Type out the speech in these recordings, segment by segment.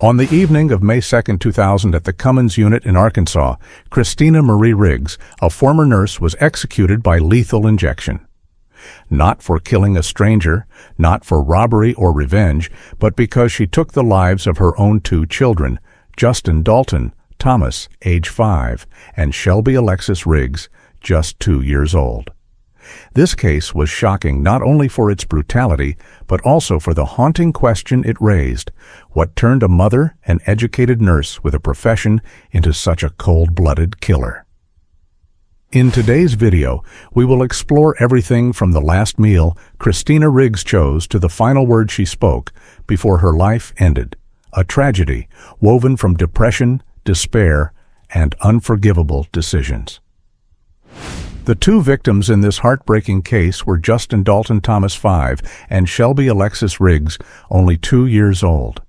On the evening of May 2, 2000 at the Cummins unit in Arkansas, Christina Marie Riggs, a former nurse, was executed by lethal injection. Not for killing a stranger, not for robbery or revenge, but because she took the lives of her own two children, Justin Dalton Thomas, age 5, and Shelby Alexis Riggs, just 2 years old. This case was shocking not only for its brutality, but also for the haunting question it raised: what turned a mother, an educated nurse with a profession, into such a cold-blooded killer? In today's video, we will explore everything from the last meal Christina Riggs chose to the final word she spoke before her life ended, a tragedy woven from depression, despair, and unforgivable decisions. The two victims in this heartbreaking case were Justin Dalton Thomas, 5, and Shelby Alexis Riggs, only 2 years old.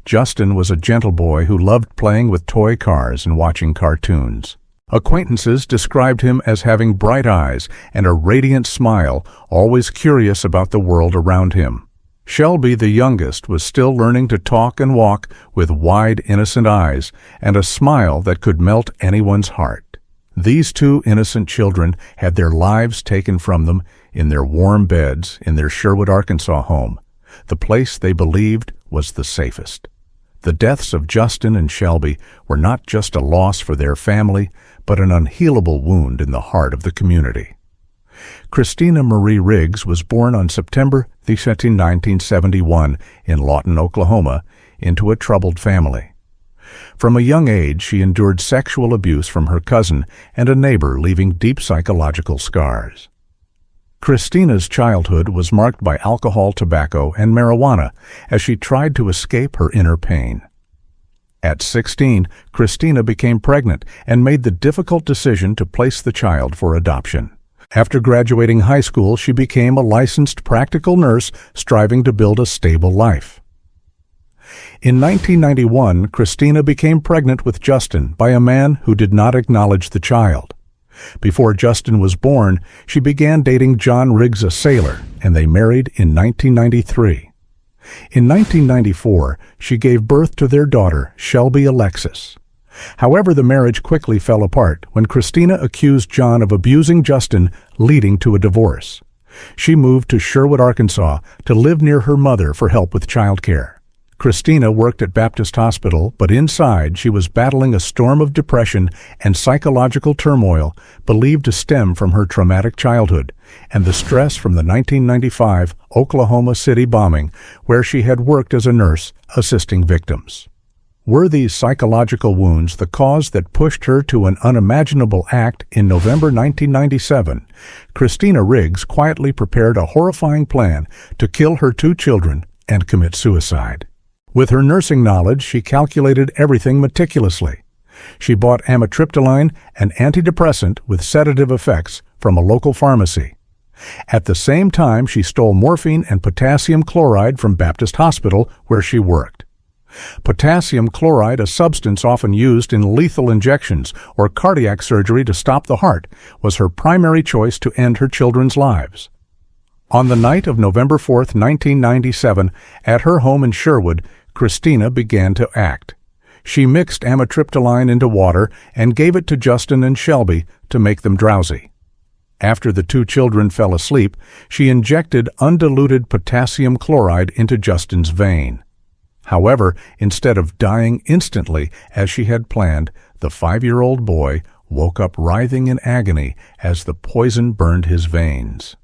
Justin was a gentle boy who loved playing with toy cars and watching cartoons. Acquaintances described him as having bright eyes and a radiant smile, always curious about the world around him. Shelby, the youngest, was still learning to talk and walk with wide, innocent eyes and a smile that could melt anyone's heart. These two innocent children had their lives taken from them in their warm beds in their Sherwood, Arkansas home, the place they believed was the safest. The deaths of Justin and Shelby were not just a loss for their family, but an unhealable wound in the heart of the community. Christina Marie Riggs was born on September 2, 1971 in Lawton, Oklahoma, into a troubled family. From a young age, she endured sexual abuse from her cousin and a neighbor, leaving deep psychological scars. Christina's childhood was marked by alcohol, tobacco, and marijuana as she tried to escape her inner pain. At 16, Christina became pregnant and made the difficult decision to place the child for adoption. After graduating high school, she became a licensed practical nurse, striving to build a stable life. In 1991, Christina became pregnant with Justin by a man who did not acknowledge the child. Before Justin was born, she began dating John Riggs, a sailor, and they married in 1993. In 1994, she gave birth to their daughter, Shelby Alexis. However, the marriage quickly fell apart when Christina accused John of abusing Justin, leading to a divorce. She moved to Sherwood, Arkansas, to live near her mother for help with childcare. Christina worked at Baptist Hospital, but inside she was battling a storm of depression and psychological turmoil believed to stem from her traumatic childhood and the stress from the 1995 Oklahoma City bombing, where she had worked as a nurse assisting victims. Were these psychological wounds the cause that pushed her to an unimaginable act in November 1997? Christina Riggs quietly prepared a horrifying plan to kill her two children and commit suicide. With her nursing knowledge, she calculated everything meticulously. She bought amitriptyline, an antidepressant with sedative effects, from a local pharmacy. At the same time, she stole morphine and potassium chloride from Baptist Hospital, where she worked. Potassium chloride, a substance often used in lethal injections or cardiac surgery to stop the heart, was her primary choice to end her children's lives. On the night of November 4, 1997, at her home in Sherwood, Christina began to act. She mixed amitriptyline into water and gave it to Justin and Shelby to make them drowsy. After the two children fell asleep, she injected undiluted potassium chloride into Justin's vein. However, instead of dying instantly as she had planned, the 5-year-old boy woke up writhing in agony as the poison burned his veins.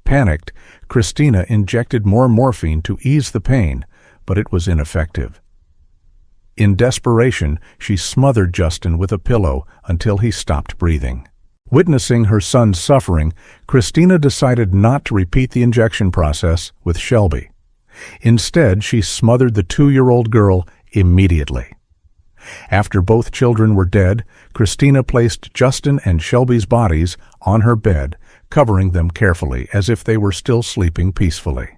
Panicked, Christina injected more morphine to ease the pain, but it was ineffective. In desperation, she smothered Justin with a pillow until he stopped breathing. Witnessing her son's suffering, Christina decided not to repeat the injection process with Shelby. Instead, she smothered the 2-year-old girl immediately. After both children were dead, Christina placed Justin and Shelby's bodies on her bed, covering them carefully as if they were still sleeping peacefully.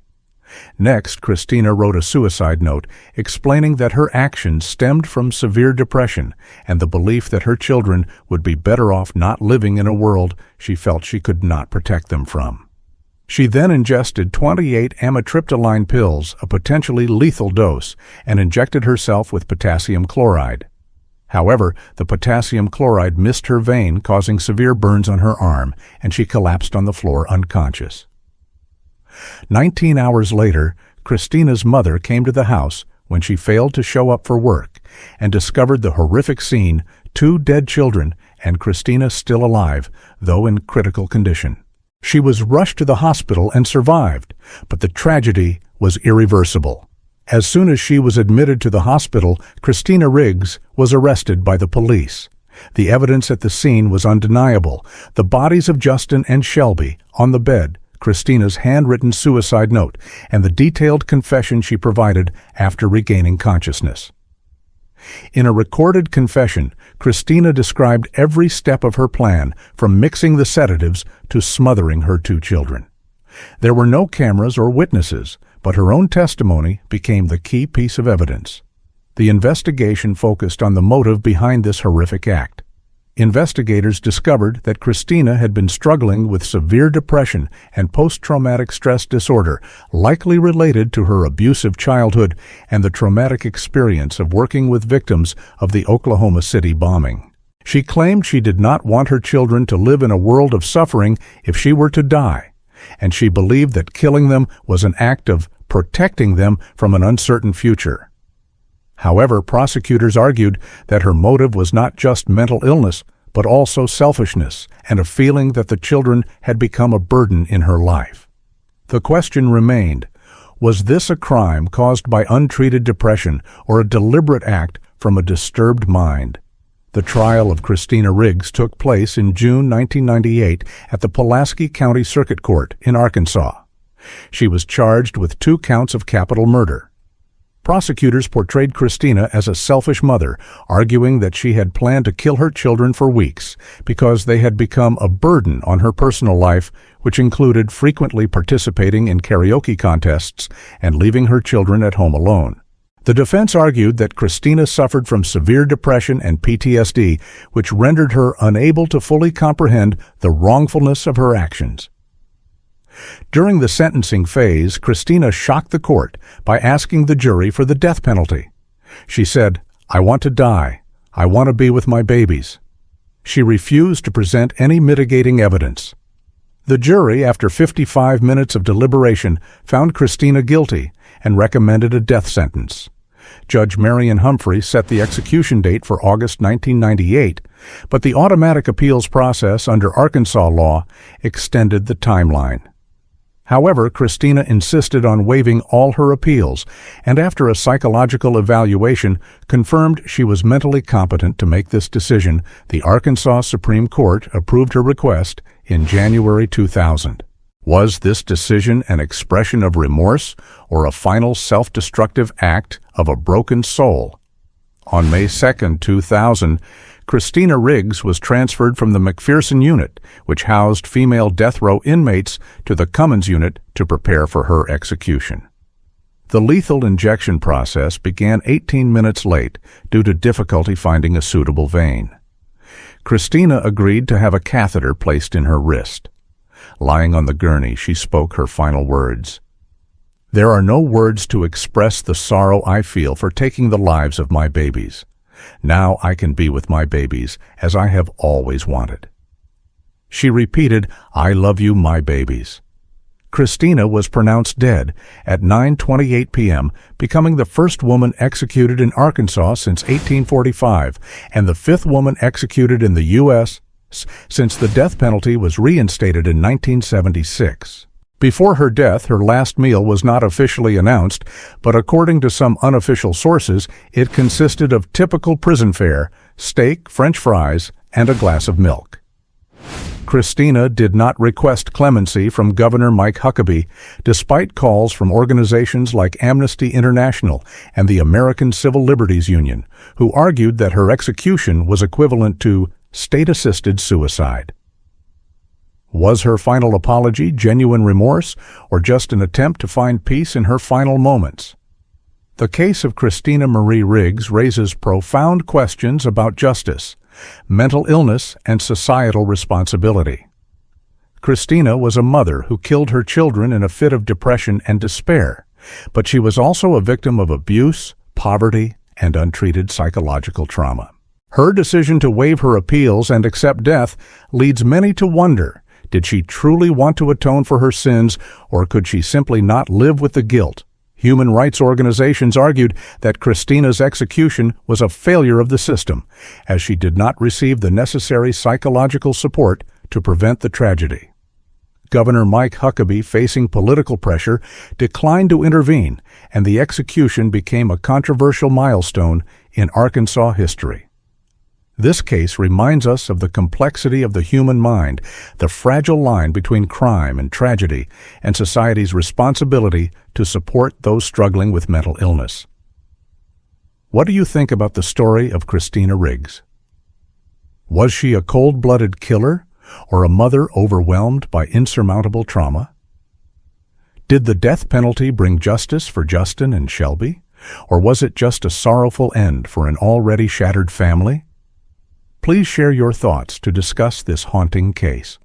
Next, Christina wrote a suicide note explaining that her actions stemmed from severe depression and the belief that her children would be better off not living in a world she felt she could not protect them from. She then ingested 28 amitriptyline pills, a potentially lethal dose, and injected herself with potassium chloride. However, the potassium chloride missed her vein, causing severe burns on her arm, and she collapsed on the floor unconscious. 19 hours later, Christina's mother came to the house when she failed to show up for work and discovered the horrific scene: 2 dead children and Christina still alive, though in critical condition. She was rushed to the hospital and survived, but the tragedy was irreversible. As soon as she was admitted to the hospital, Christina Riggs was arrested by the police. The evidence at the scene was undeniable: the bodies of Justin and Shelby on the bed, Christina's handwritten suicide note, and the detailed confession she provided after regaining consciousness. In a recorded confession, Christina described every step of her plan, from mixing the sedatives to smothering her 2 children. There were no cameras or witnesses, but her own testimony became the key piece of evidence. The investigation focused on the motive behind this horrific act. Investigators discovered that Christina had been struggling with severe depression and post-traumatic stress disorder, likely related to her abusive childhood and the traumatic experience of working with victims of the Oklahoma City bombing. She claimed she did not want her children to live in a world of suffering if she were to die, and she believed that killing them was an act of protecting them from an uncertain future. However, prosecutors argued that her motive was not just mental illness, but also selfishness and a feeling that the children had become a burden in her life. The question remained: was this a crime caused by untreated depression or a deliberate act from a disturbed mind? The trial of Christina Riggs took place in June 1998 at the Pulaski County Circuit Court in Arkansas. She was charged with 2 counts of capital murder. Prosecutors portrayed Christina as a selfish mother, arguing that she had planned to kill her children for weeks because they had become a burden on her personal life, which included frequently participating in karaoke contests and leaving her children at home alone. The defense argued that Christina suffered from severe depression and PTSD, which rendered her unable to fully comprehend the wrongfulness of her actions. During the sentencing phase, Christina shocked the court by asking the jury for the death penalty. She said, "I want to die. I want to be with my babies." She refused to present any mitigating evidence. The jury, after 55 minutes of deliberation, found Christina guilty and recommended a death sentence. Judge Marion Humphrey set the execution date for August 1998, but the automatic appeals process under Arkansas law extended the timeline. However, Christina insisted on waiving all her appeals, and after a psychological evaluation confirmed she was mentally competent to make this decision, the Arkansas Supreme Court approved her request in January 2000. Was this decision an expression of remorse or a final self-destructive act of a broken soul? On May 2, 2000, Christina Riggs was transferred from the McPherson unit, which housed female death row inmates, to the Cummins unit to prepare for her execution. The lethal injection process began 18 minutes late due to difficulty finding a suitable vein. Christina agreed to have a catheter placed in her wrist. Lying on the gurney, she spoke her final words. "There are no words to express the sorrow I feel for taking the lives of my babies. Now I can be with my babies as I have always wanted." She repeated, "I love you, my babies." Christina was pronounced dead at 9:28 p.m., becoming the first woman executed in Arkansas since 1845 and the 5th woman executed in the U.S. since the death penalty was reinstated in 1976. Before her death, her last meal was not officially announced, but according to some unofficial sources, it consisted of typical prison fare: steak, French fries, and a glass of milk. Christina did not request clemency from Governor Mike Huckabee, despite calls from organizations like Amnesty International and the American Civil Liberties Union, who argued that her execution was equivalent to state-assisted suicide. Was her final apology genuine remorse, or just an attempt to find peace in her final moments? The case of Christina Marie Riggs raises profound questions about justice, mental illness, and societal responsibility. Christina was a mother who killed her children in a fit of depression and despair, but she was also a victim of abuse, poverty, and untreated psychological trauma. Her decision to waive her appeals and accept death leads many to wonder, did she truly want to atone for her sins, or could she simply not live with the guilt? Human rights organizations argued that Christina's execution was a failure of the system, as she did not receive the necessary psychological support to prevent the tragedy. Governor Mike Huckabee, facing political pressure, declined to intervene, and the execution became a controversial milestone in Arkansas history. This case reminds us of the complexity of the human mind, the fragile line between crime and tragedy, and society's responsibility to support those struggling with mental illness. What do you think about the story of Christina Riggs? Was she a cold-blooded killer, or a mother overwhelmed by insurmountable trauma? Did the death penalty bring justice for Justin and Shelby, or was it just a sorrowful end for an already shattered family? Please share your thoughts to discuss this haunting case.